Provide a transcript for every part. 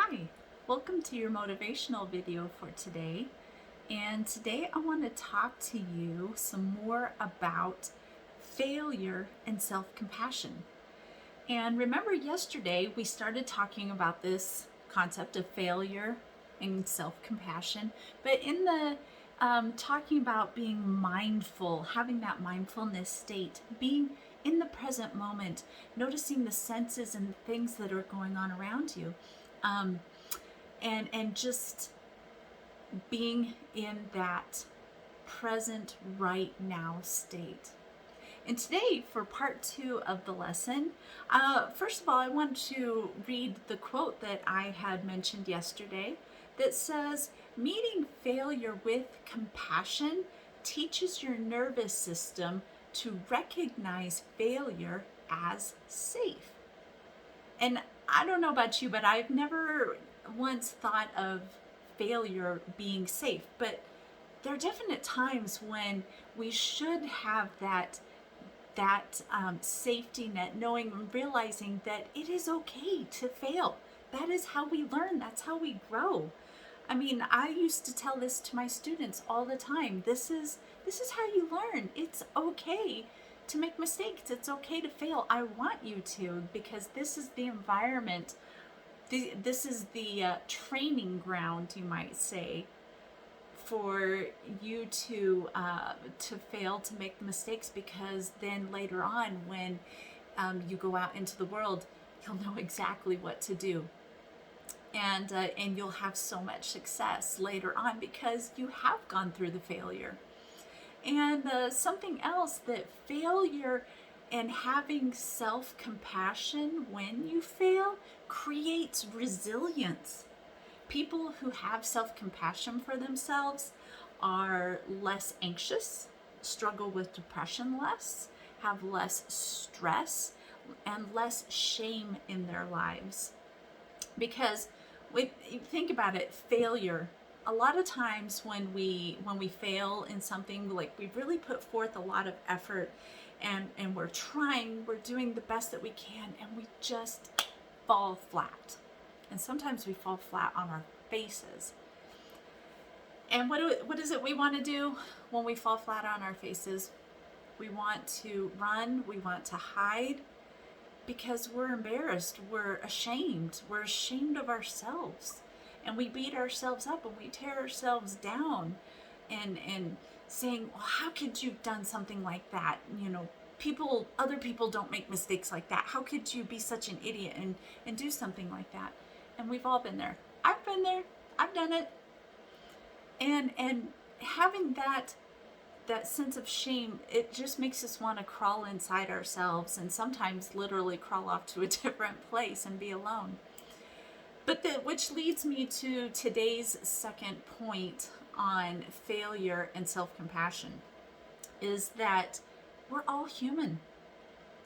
Hi, welcome to your motivational video for today. And today I want to talk to you some more about failure and self-compassion. And remember yesterday we started talking about this concept of failure and self-compassion, but in the talking about being mindful, having that mindfulness state, being in the present moment, noticing the senses and the things that are going on around you. Um, and just being in that present right now state. And today, for part 2 of the lesson, first of all, I want to read the quote that I had mentioned yesterday that says, "Meeting failure with compassion teaches your nervous system to recognize failure as safe." And I don't know about you, but I've never once thought of failure being safe. But there are definite times when we should have that safety net, knowing and realizing that it is okay to fail. That is how we learn. That's how we grow. I mean, I used to tell this to my students all the time. This is how you learn. It's okay to make mistakes. It's okay to fail. I want you to, because this is the environment. This is the training ground, you might say, for you to fail, to make mistakes, because then later on, when you go out into the world, you'll know exactly what to do, and you'll have so much success later on because you have gone through the failure. And something else, that failure and having self-compassion when you fail creates resilience. People who have self-compassion for themselves are less anxious, struggle with depression less, have less stress, and less shame in their lives. Because when you think about it, failure, a lot of times when we fail in something, like we really put forth a lot of effort, and we're trying, we're doing the best that we can, and we just fall flat. And sometimes we fall flat on our faces. And what is it we want to do when we fall flat on our faces? We want to run, we want to hide, because we're embarrassed, we're ashamed of ourselves. And we beat ourselves up and we tear ourselves down, and saying, well, how could you have done something like that? Other people don't make mistakes like that. How could you be such an idiot and do something like that? And we've all been there. I've been there. I've done it. And having that sense of shame, it just makes us want to crawl inside ourselves, and sometimes literally crawl off to a different place and be alone. But which leads me to today's second point on failure and self-compassion, is that we're all human.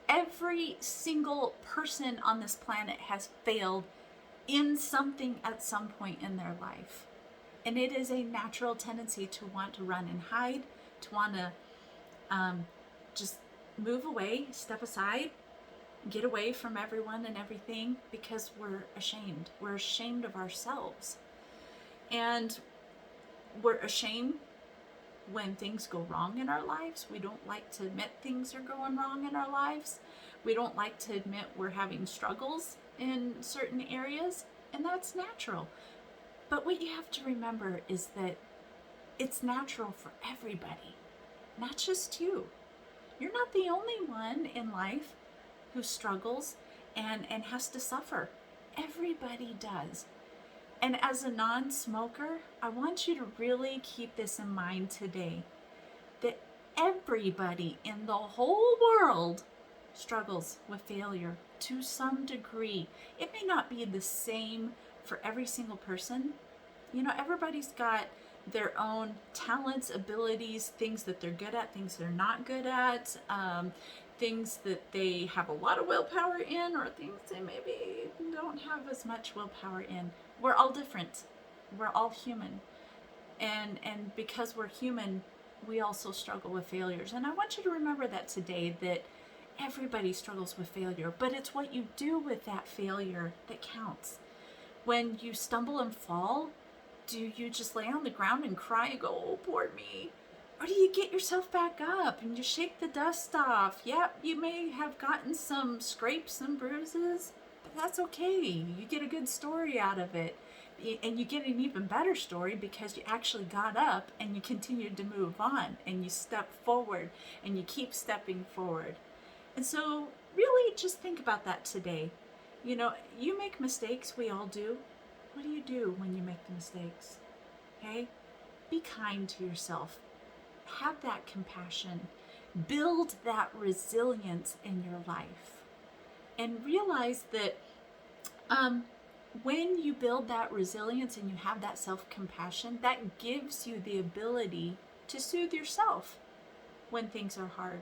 Every single person on this planet has failed in something at some point in their life. And it is a natural tendency to want to run and hide, to want to just move away, step aside, get away from everyone and everything, because we're ashamed. We're ashamed of ourselves. And we're ashamed when things go wrong in our lives. We don't like to admit things are going wrong in our lives. We don't like to admit we're having struggles in certain areas, and that's natural. But what you have to remember is that it's natural for everybody, not just you. You're not the only one in life who struggles and has to suffer. Everybody does. And as a non-smoker, I want you to really keep this in mind today, that everybody in the whole world struggles with failure to some degree. It may not be the same for every single person. Everybody's got their own talents, abilities, things that they're good at, things they're not good at, things that they have a lot of willpower in, or things they maybe don't have as much willpower in. We're all different. We're all human. And because we're human, we also struggle with failures. And I want you to remember that today, that everybody struggles with failure, but it's what you do with that failure that counts. When you stumble and fall, do you just lay on the ground and cry and go, oh, poor me? Or do you get yourself back up and you shake the dust off? Yep, you may have gotten some scrapes and bruises, but that's okay. You get a good story out of it. And you get an even better story because you actually got up and you continued to move on and you step forward and you keep stepping forward. And so, really, just think about that today. You know, you make mistakes, we all do. What do you do when you make the mistakes? Okay? Be kind to yourself. Have that compassion. Build that resilience in your life. And realize that when you build that resilience and you have that self-compassion, that gives you the ability to soothe yourself when things are hard.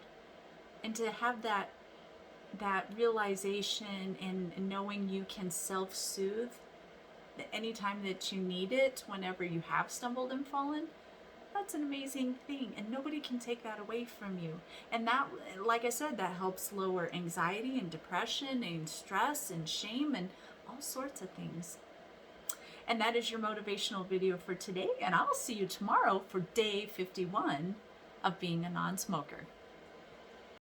And to have that realization and knowing you can self-soothe anytime that you need it, whenever you have stumbled and fallen, that's an amazing thing, and nobody can take that away from you. And that, like I said, that helps lower anxiety and depression and stress and shame and all sorts of things. And that is your motivational video for today, and I'll see you tomorrow for day 51 of being a non-smoker.